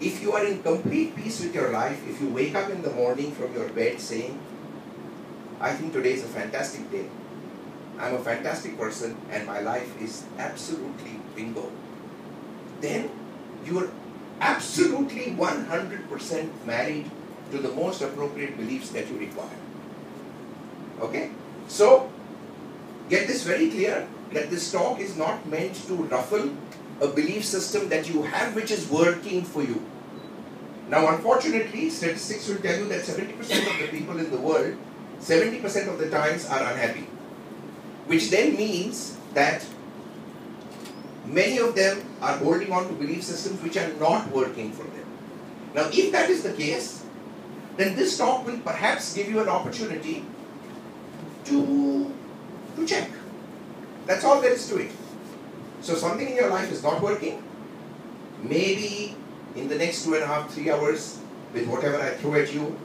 if you are in complete peace with your life, if you wake up in the morning from your bed saying, I think today is a fantastic day, I'm a fantastic person and my life is absolutely bingo, then you are absolutely 100% married to the most appropriate beliefs that you require. Okay? So, get this very clear, that this talk is not meant to ruffle a belief system that you have which is working for you. Now, unfortunately, statistics will tell you that 70% of the people in the world, 70% of the times are unhappy. Which then means that many of them are holding on to belief systems which are not working for them. Now, if that is the case, then this talk will perhaps give you an opportunity to check. That's all there is to it. So something in your life is not working. Maybe in the next 2.5, 3 hours, with whatever I throw at you,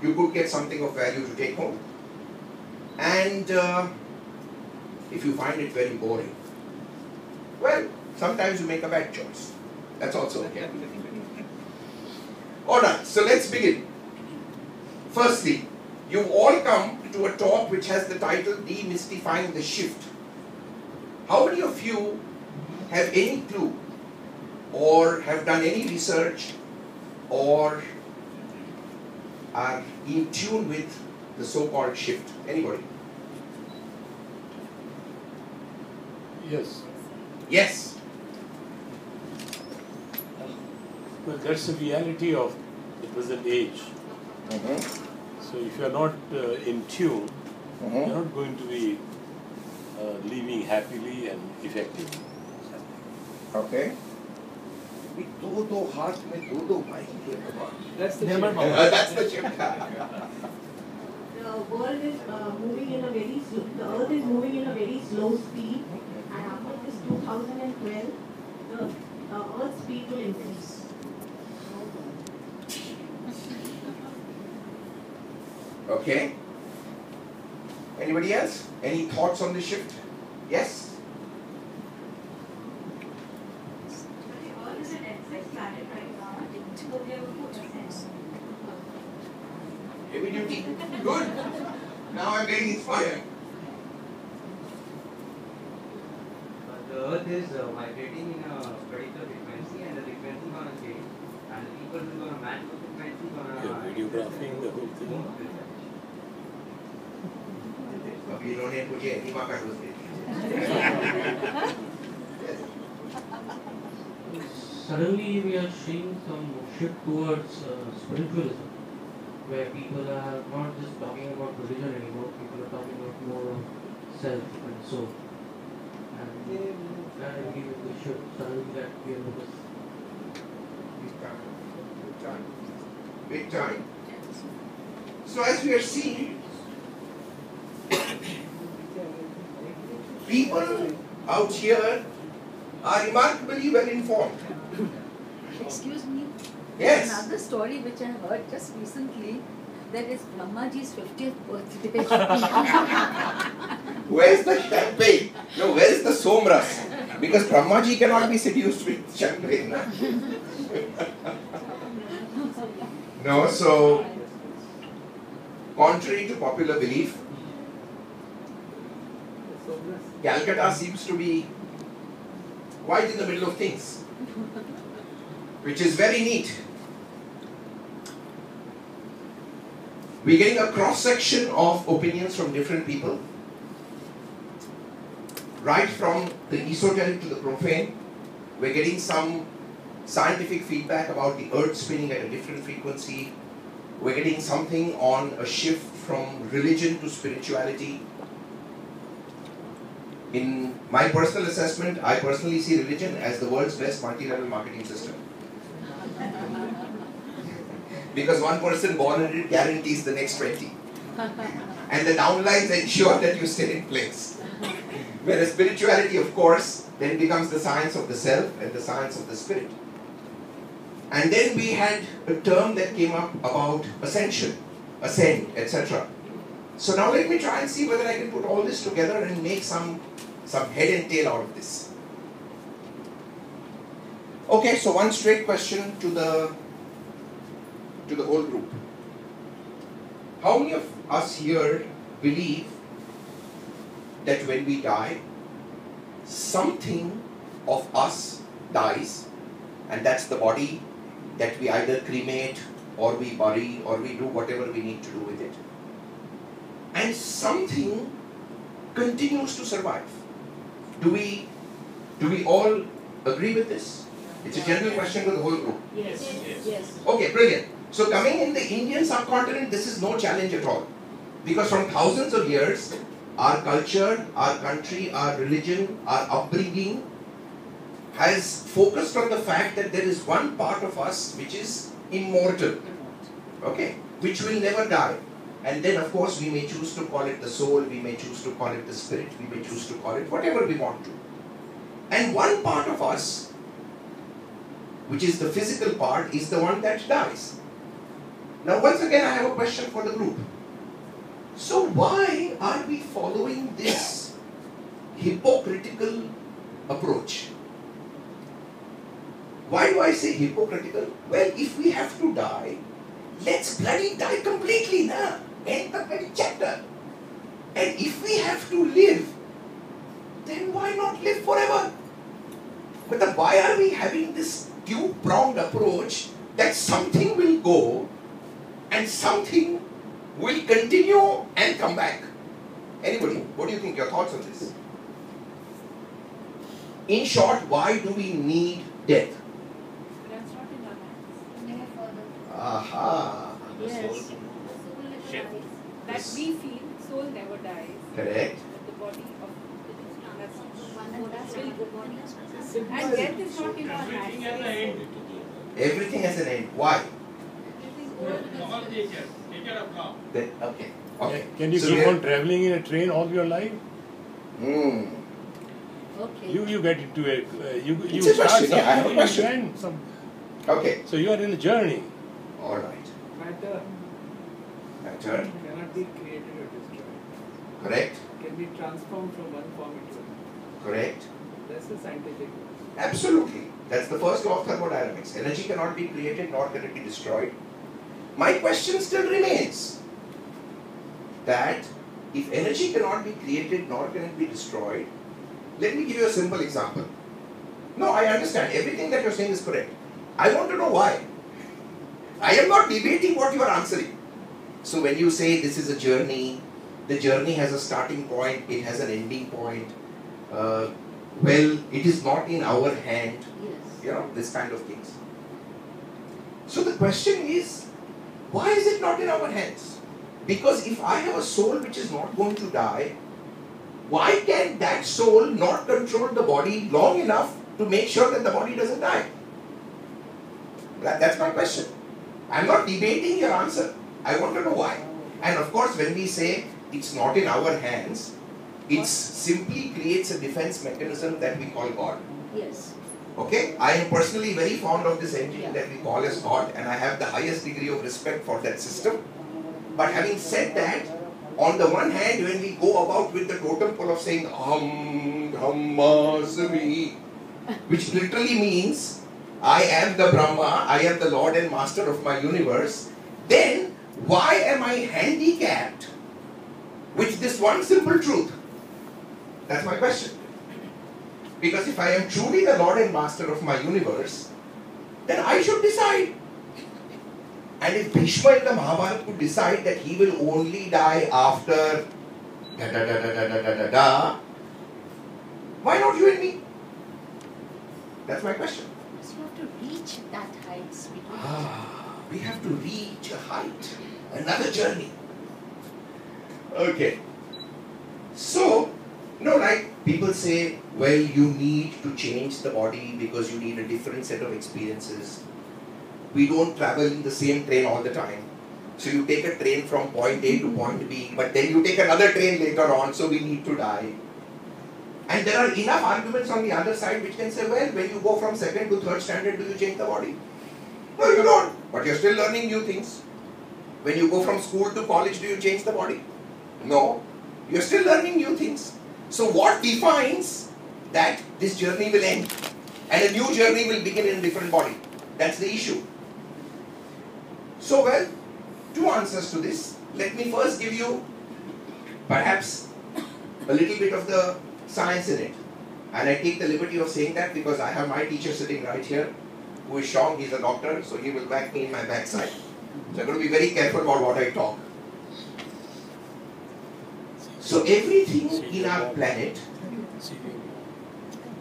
you could get something of value to take home. And if you find it very boring, well, sometimes you make a bad choice. That's also okay. Alright, so let's begin. Firstly, you've all come to a talk which has the title Demystifying the Shift. How many of you have any clue or have done any research or are in tune with the so-called shift? Anybody? Yes. Yes. Well, that's the reality of the present age. So if you are not in tune, you are not going to be living happily and effectively. Okay. That's the That's the shift. The world is moving in a very slow, the earth is moving in a very slow speed, and after this 2012, the earth's speed will increase. Okay. Anybody else? Any thoughts on the shift? Yes? The earth is an exit planet right now, so we have a good sense. Heavy duty. Good. Now I'm getting inspired. The earth is vibrating in a particular frequency, and the frequency is going to change, and the people who are going to match the frequency You're radiographing the whole thing. अभी इन्होंने मुझे enema का dose दे दिया. Suddenly we are seeing some shift towards spiritualism, where people are not just talking about religion anymore, people are talking about more of self and soul. And that I believe is the shift suddenly that we are noticing. Big time. So as we are seeing, people out here are remarkably well informed. Excuse me. Yes. Another story which I heard just recently, that is Brahmaji's 50th birthday. Where is the champagne? No, where is the somras? Because Brahmaji cannot be seduced with champagne. No, so contrary to popular belief, Calcutta seems to be quite in the middle of things, which is very neat. We're getting a cross-section of opinions from different people, right from the esoteric to the profane. We're getting some scientific feedback about the earth spinning at a different frequency. We're getting something on a shift from religion to spirituality. In my personal assessment, I personally see religion as the world's best multi-level marketing system. Because one person born in it guarantees the next 20. And the downlines ensure that you stay in place. Whereas spirituality, of course, then becomes the science of the self and the science of the spirit. And then we had a term that came up about ascension, ascend, etc. So now let me try and see whether I can put all this together and make some head and tail out of this. Okay, so one straight question to the whole group. How many of us here believe that when we die, something of us dies, and that's the body that we either cremate or we bury or we do whatever we need to do with it, and something continues to survive? Do we all agree with this? It's a general question to the whole group. Yes. Yes. Okay, brilliant. So coming in the Indian subcontinent, this is no challenge at all. Because from thousands of years, our culture, our country, our religion, our upbringing has focused on the fact that there is one part of us which is immortal. Okay? Which will never die. And then of course we may choose to call it the soul, we may choose to call it the spirit, we may choose to call it whatever we want to. And one part of us, which is the physical part, is the one that dies. Now once again I have a question for the group. So why are we following this hypocritical approach? Why do I say hypocritical? Well, if we have to die, let's bloody die completely now. End the bloody chapter. And if we have to live, then why not live forever? But then why are we having this two-pronged approach that something will go and something will continue and come back? Anybody, what do you think? Your thoughts on this? In short, why do we need death? That's not in our hands. Aha. Yes. That we feel, soul never dies. Correct. The body of that's will go on. And death is not in our hands. Everything has an end. Why? Then, okay. Okay. Can you So keep we are- on traveling in a train all your life? Hmm. Okay. You get into a you It's a start question, yeah, I have a something, you question. end some. Okay. So you are in a journey. All right. Matter Matter. cannot be created or destroyed. Correct. Can be transformed from one form into another. Correct. That's the scientific. Absolutely. That's the first law of thermodynamics. Energy cannot be created nor can it be destroyed. My question still remains that if energy cannot be created nor can it be destroyed, let me give you a simple example. No, I understand. Everything that you're saying is correct. I want to know why. I am not debating what you are answering. So when you say this is a journey, the journey has a starting point, it has an ending point. Well, it is not in our hand. Yes. You know, this kind of things. So the question is, why is it not in our hands? Because if I have a soul which is not going to die, why can that soul not control the body long enough to make sure that the body doesn't die? That's my question. I'm not debating your answer. I want to know why. And of course, when we say it's not in our hands, it simply creates a defense mechanism that we call God. Yes. Okay? I am personally very fond of this engine Yeah. that we call as God, and I have the highest degree of respect for that system. But having said that, on the one hand, when we go about with the totem pole of saying Brahmasmi, which literally means I am the Brahma, I am the Lord and Master of my universe, then why am I handicapped with this one simple truth? That's my question. Because if I am truly the Lord and Master of my universe, then I should decide. And if Bhishma in the Mahabharata could decide that he will only die after why not you and me? That's my question. So you have to reach that height. We have to reach a height, another journey. Okay. So, like people say, well, you need to change the body because you need a different set of experiences. We don't travel in the same train all the time. So you take a train from point A to point B, but then you take another train later on, so we need to die. And there are enough arguments on the other side which can say, well, when you go from second to third standard, do you change the body? No, you don't. But you're still learning new things. When you go from school to college, do you change the body? No. You're still learning new things. So what defines that this journey will end? And a new journey will begin in a different body. That's the issue. So, well, two answers to this. Let me first give you perhaps a little bit of the science in it. And I take the liberty of saying that because I have my teacher sitting right here, who is Sean. He's a doctor, so he will back me in my backside. So I'm going to be very careful about what I talk. So everything in our planet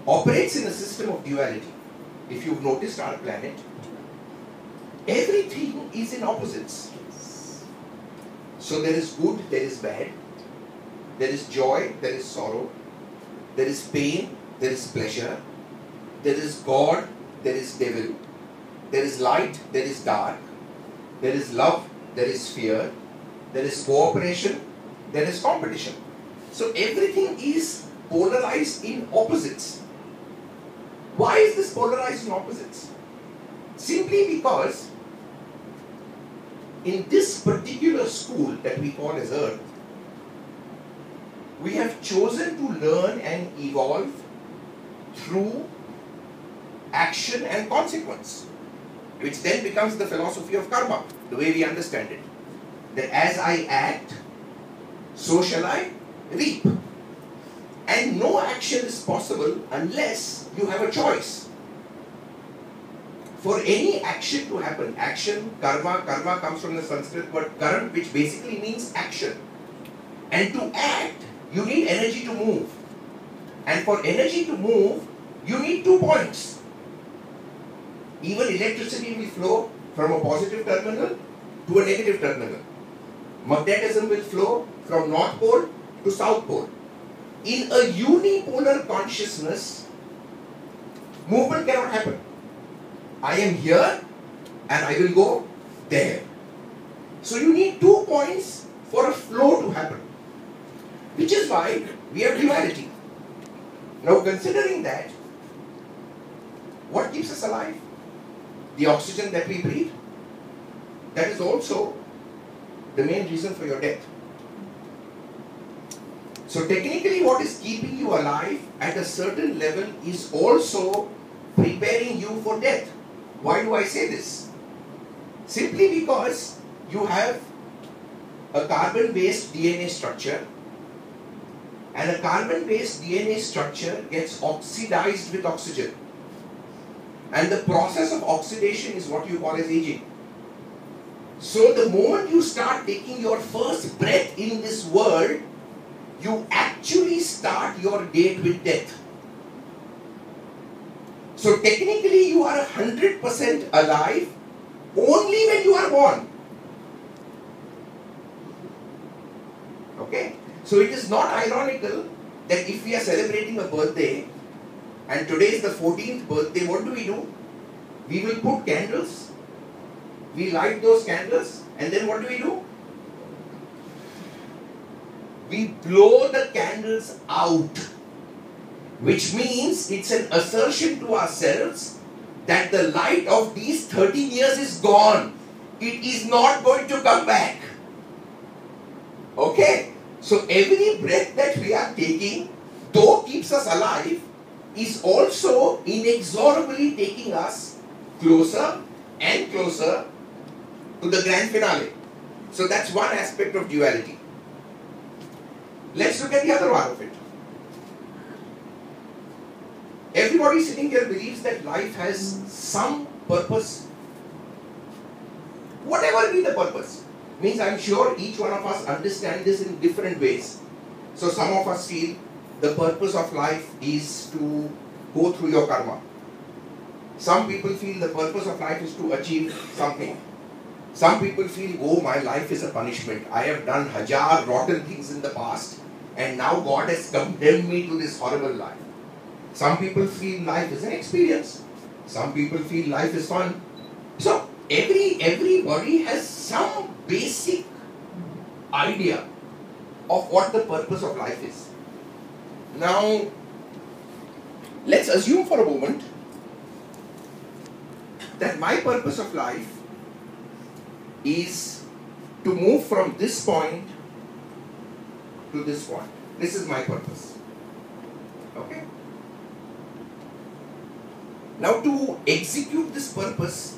operates in a system of duality. If you've noticed our planet, everything is in opposites. So there is good, there is bad, there is joy, there is sorrow, there is pain, there is pleasure, there is God, there is devil, there is light, there is dark, there is love, there is fear, there is cooperation, there is competition. So everything is polarized in opposites. Why is this polarized in opposites? Simply because in this particular school that we call as Earth, we have chosen to learn and evolve through action and consequence, which then becomes the philosophy of karma, the way we understand it. That as I act, so shall I reap. And no action is possible unless you have a choice. For any action to happen, action, karma comes from the Sanskrit word karan, which basically means action. And to act, you need energy to move. And for energy to move, you need 2 points. Even electricity will flow from a positive terminal to a negative terminal. Magnetism will flow from North Pole to South Pole. In a unipolar consciousness, movement cannot happen. I am here and I will go there. So you need 2 points for a flow to happen. Which is why we have duality. Now considering that, what keeps us alive? The oxygen that we breathe. That is also the main reason for your death. So technically what is keeping you alive at a certain level is also preparing you for death. Why do I say this? Simply because you have a carbon-based DNA structure, and a carbon-based DNA structure gets oxidized with oxygen. And the process of oxidation is what you call as aging. So the moment you start taking your first breath in this world, you actually start your date with death. So technically you are 100% alive only when you are born. Okay? So it is not ironical that if we are celebrating a birthday and today is the 14th birthday, what do? We will put candles, we light those candles, and then what do? We blow the candles out, which means it's an assertion to ourselves that the light of these 13 years is gone. It is not going to come back. Okay? So every breath that we are taking, though keeps us alive, is also inexorably taking us closer and closer to the grand finale. So that's one aspect of duality. Let's look at the other one of it. Everybody sitting here believes that life has some purpose. Whatever be the purpose. Means I'm sure each one of us understand this in different ways. So some of us feel the purpose of life is to go through your karma. Some people feel the purpose of life is to achieve something. Some people feel, oh, my life is a punishment. I have done hajar rotten things in the past and now God has condemned me to this horrible life. Some people feel life is an experience. Some people feel life is fun. So everybody has some basic idea of what the purpose of life is. Now, let's assume for a moment that my purpose of life is to move from this point to this point. This is my purpose. Okay? Now to execute this purpose,